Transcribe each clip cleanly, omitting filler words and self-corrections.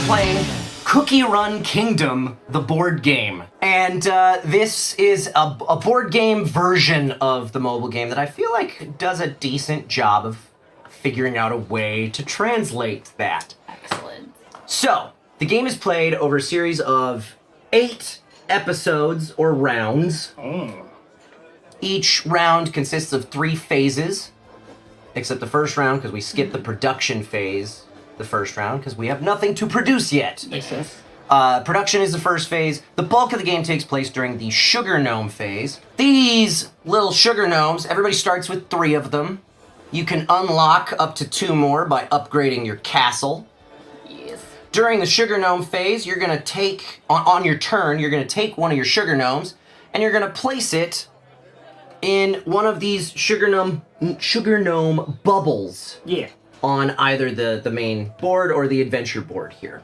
playing Cookie Run Kingdom, the board game. And this is a board game version of the mobile game that I feel like does a decent job of figuring out a way to translate that. Excellent. So, the game is played over a series of 8 episodes or rounds. Oh. Each round consists of 3 phases, except the first round, because we skipped the production phase the first round, because we have nothing to produce yet. Yes. Production is the first phase. The bulk of the game takes place during the Sugar Gnome phase. These little Sugar Gnomes, everybody starts with 3 of them. You can unlock up to 2 more by upgrading your castle. Yes. During the Sugar Gnome phase, you're going to take, on your turn, you're going to take one of your Sugar Gnomes, and you're going to place it in one of these Sugar Gnome bubbles. Yeah. On either the main board or the adventure board here.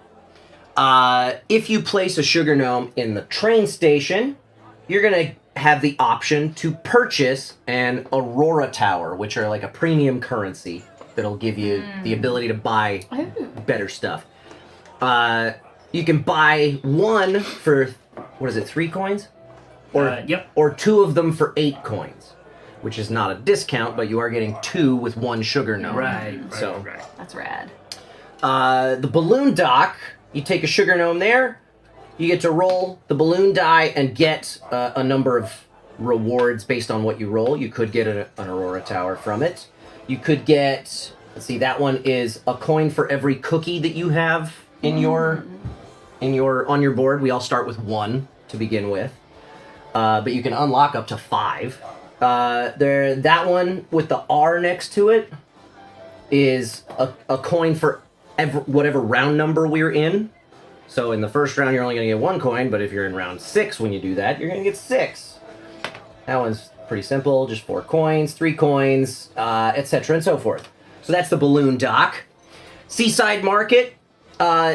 If you place a Sugar Gnome in the train station, you're going to have the option to purchase an Aurora Tower, which are like a premium currency that'll give you the ability to buy better stuff. You can buy one for, 3 coins? Or, Yep. Or 2 of them for 8 coins. Which is not a discount, but you are getting 2 with 1 Sugar Gnome. Right. That's rad. The balloon dock, you take a Sugar Gnome there, you get to roll the balloon die and get a number of rewards based on what you roll. You could get an Aurora Tower from it. You could get, let's see, that one is a coin for every cookie that you have on your board. We all start with 1 to begin with. But you can unlock up to 5. That one with the R next to it is a coin for whatever round number we're in. So in the first round, you're only going to get 1 coin, but if you're in round 6 when you do that, you're going to get 6. That one's pretty simple, just 4 coins, 3 coins, etc. and so forth. So that's the balloon dock. Seaside Market,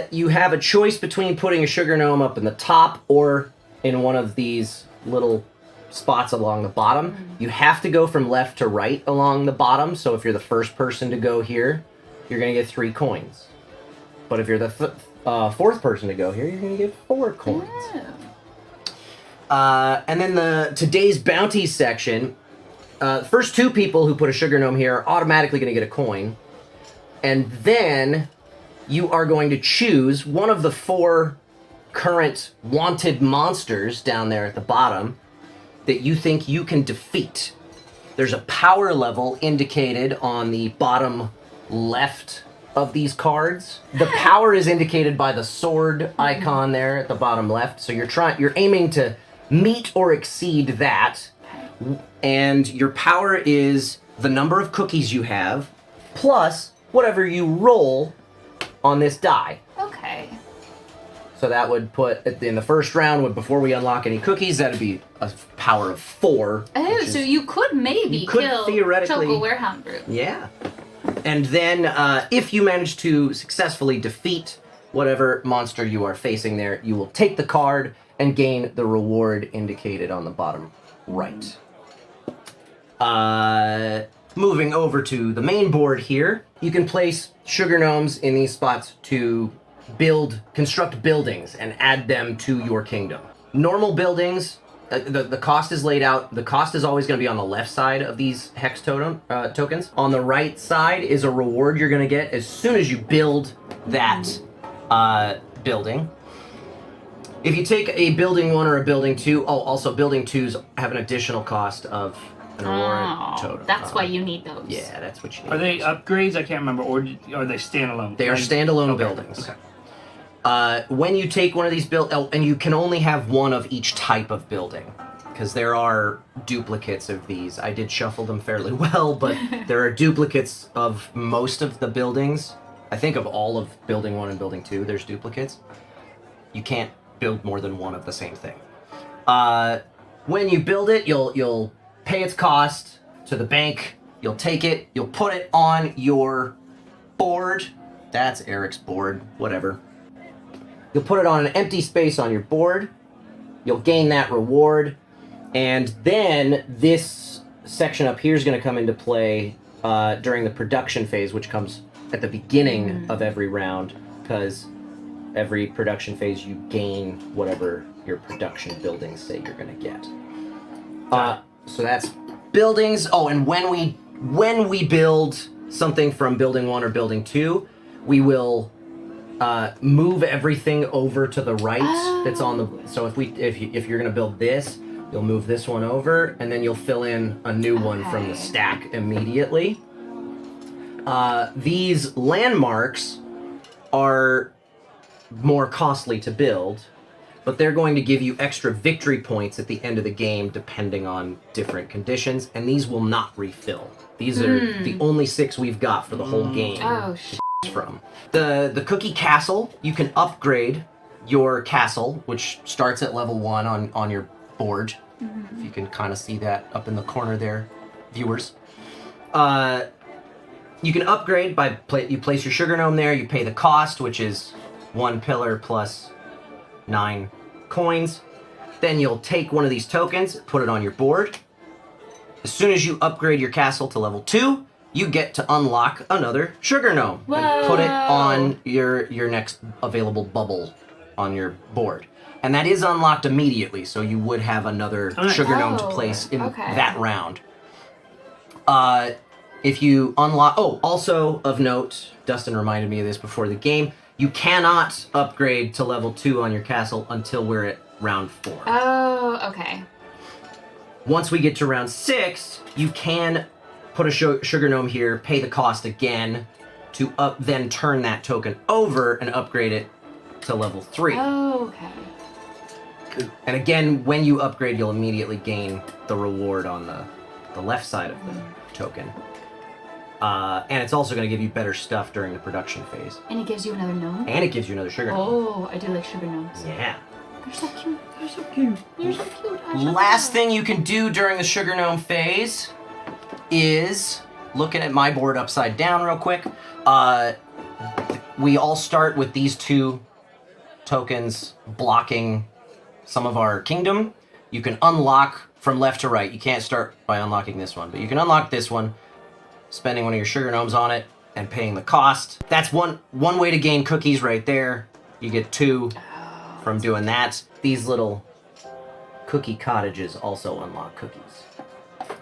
you have a choice between putting a Sugar Gnome up in the top or in one of these little spots along the bottom. You have to go from left to right along the bottom, so if you're the first person to go here, you're going to get 3 coins. But if you're the 4th person to go here, you're going to get 4 coins. And then today's bounties section, first 2 people who put a Sugar Gnome here are automatically going to get a coin. And then you are going to choose one of the 4 current wanted monsters down there at the bottom that you think you can defeat. There's a power level indicated on the bottom left of these cards. The power is indicated by the sword icon there at the bottom left. So you're aiming to meet or exceed that. And your power is the number of cookies you have plus whatever you roll on this die. Okay. So that would put, in the first round, before we unlock any cookies, that'd be a power of 4. Oh, so you could maybe kill theoretically, Choco Warehound Group. Yeah. And then, if you manage to successfully defeat whatever monster you are facing there, you will take the card and gain the reward indicated on the bottom right. Moving over to the main board here, you can place Sugar Gnomes in these spots to construct buildings and add them to your kingdom. Normal buildings, the cost is laid out. The cost is always going to be on the left side of these hex tokens. On the right side is a reward you're going to get as soon as you build that building. If you take a building 1 or a building 2, also building 2s have an additional cost of an Aurora totem. That's why you need those. Yeah, that's what you need. Are they upgrades? I can't remember. Or are they standalone? They are standalone buildings. Okay. When you take one of these and you can only have 1 of each type of building, because there are duplicates of these. I did shuffle them fairly well, but there are duplicates of most of the buildings. I think of all of building 1 and building 2, there's duplicates. You can't build more than 1 of the same thing. When you build it, you'll pay its cost to the bank. You'll take it. You'll put it on your board. That's Eric's board. Whatever. You'll put it on an empty space on your board. You'll gain that reward. And then this section up here is going to come into play during the production phase, which comes at the beginning of every round, because every production phase, you gain whatever your production buildings say you're going to get. So that's buildings. Oh, and when we build something from building 1 or building 2, we will move everything over to the right. That's on the. So if you're going to build this, you'll move this one over, and then you'll fill in a new one from the stack immediately. These landmarks are more costly to build, but they're going to give you extra victory points at the end of the game depending on different conditions, and these will not refill. These are the only 6 we've got for the whole game. Oh, From the cookie castle, you can upgrade your castle, which starts at level 1 on your board. If you can kind of see that up in the corner there, viewers. You can upgrade by you place your sugar gnome there. You pay the cost, which is 1 pillar plus 9 coins. Then you'll take one of these tokens, put it on your board. As soon as you upgrade your castle to level 2, you get to unlock another sugar gnome. Whoa. And put it on your next available bubble on your board. And that is unlocked immediately, so you would have another sugar gnome to place in that round. If you unlock... Oh, also of note, Dustin reminded me of this before the game, you cannot upgrade to level 2 on your castle until we're at round 4. Oh, okay. Once we get to round 6, you can put a sugar gnome here, pay the cost again, to then turn that token over and upgrade it to level 3. Oh, okay. And again, when you upgrade, you'll immediately gain the reward on the left side of the token. And it's also going to give you better stuff during the production phase. And it gives you another gnome? And it gives you another sugar gnome. Oh, I do like sugar gnomes. Yeah. They're so cute. They're so cute. They're so cute. Last thing you can do during the sugar gnome phase is, looking at my board upside down real quick, we all start with these 2 tokens blocking some of our kingdom. You can unlock from left to right. You can't start by unlocking this one, but you can unlock this one, spending one of your sugar gnomes on it and paying the cost. That's one way to gain cookies right there. You get 2 from doing that. These little cookie cottages also unlock cookies.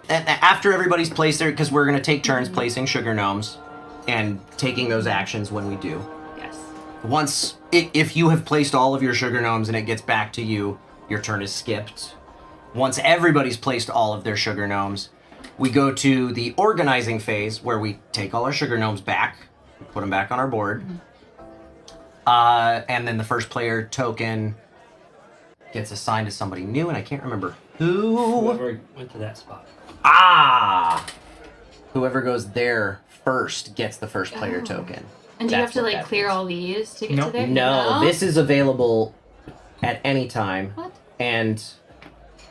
And after everybody's placed there, because we're going to take turns placing sugar gnomes and taking those actions when we do. Yes. Once, if you have placed all of your sugar gnomes and it gets back to you, your turn is skipped. Once everybody's placed all of their sugar gnomes, we go to the organizing phase where we take all our sugar gnomes back, put them back on our board, and then the first player token gets assigned to somebody new, and I can't remember who. Whoever went to that spot. Whoever goes there first gets the first player token. And do you have That's to what like that clear means. all these to get Nope. to there? No, this is available at any time. What? And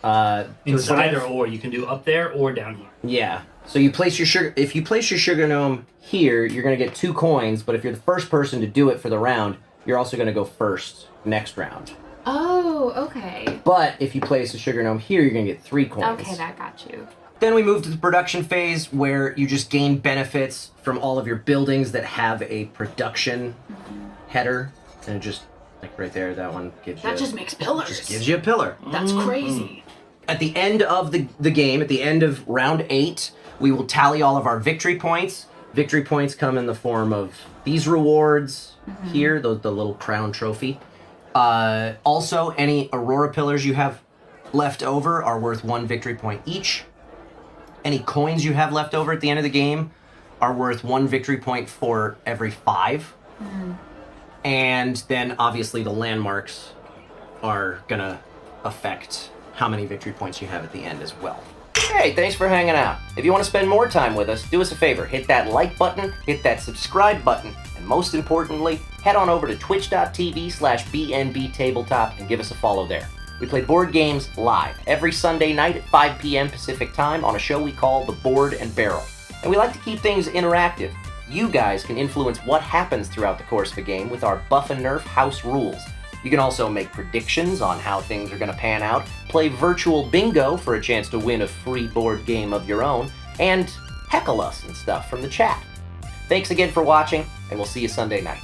It's either or. You can do up there or down here. yeah. So you place your sugar. If you place your sugar gnome here, you're gonna get 2 coins. But if you're the first person to do it for the round, you're also gonna go first next round. Oh, okay. But if you place a sugar gnome here, you're gonna get 3 coins. Okay, that got you. Then we move to the production phase where you just gain benefits from all of your buildings that have a production header, and it just like right there, that one gives you. That just makes pillars. Just gives you a pillar. That's crazy. At the end of the game, at the end of round 8, we will tally all of our victory points. Victory points come in the form of these rewards here, the little crown trophy. Also, any Aurora pillars you have left over are worth 1 victory point each. Any coins you have left over at the end of the game are worth 1 victory point for every 5. And then, obviously, the landmarks are gonna affect how many victory points you have at the end as well. Hey, thanks for hanging out. If you want to spend more time with us, do us a favor. Hit that like button, hit that subscribe button, and most importantly, head on over to twitch.tv/BNB Tabletop and give us a follow there. We play board games live every Sunday night at 5 p.m. Pacific time on a show we call The Board and Barrel. And we like to keep things interactive. You guys can influence what happens throughout the course of a game with our Buff and Nerf house rules. You can also make predictions on how things are going to pan out, play virtual bingo for a chance to win a free board game of your own, and heckle us and stuff from the chat. Thanks again for watching, and we'll see you Sunday night.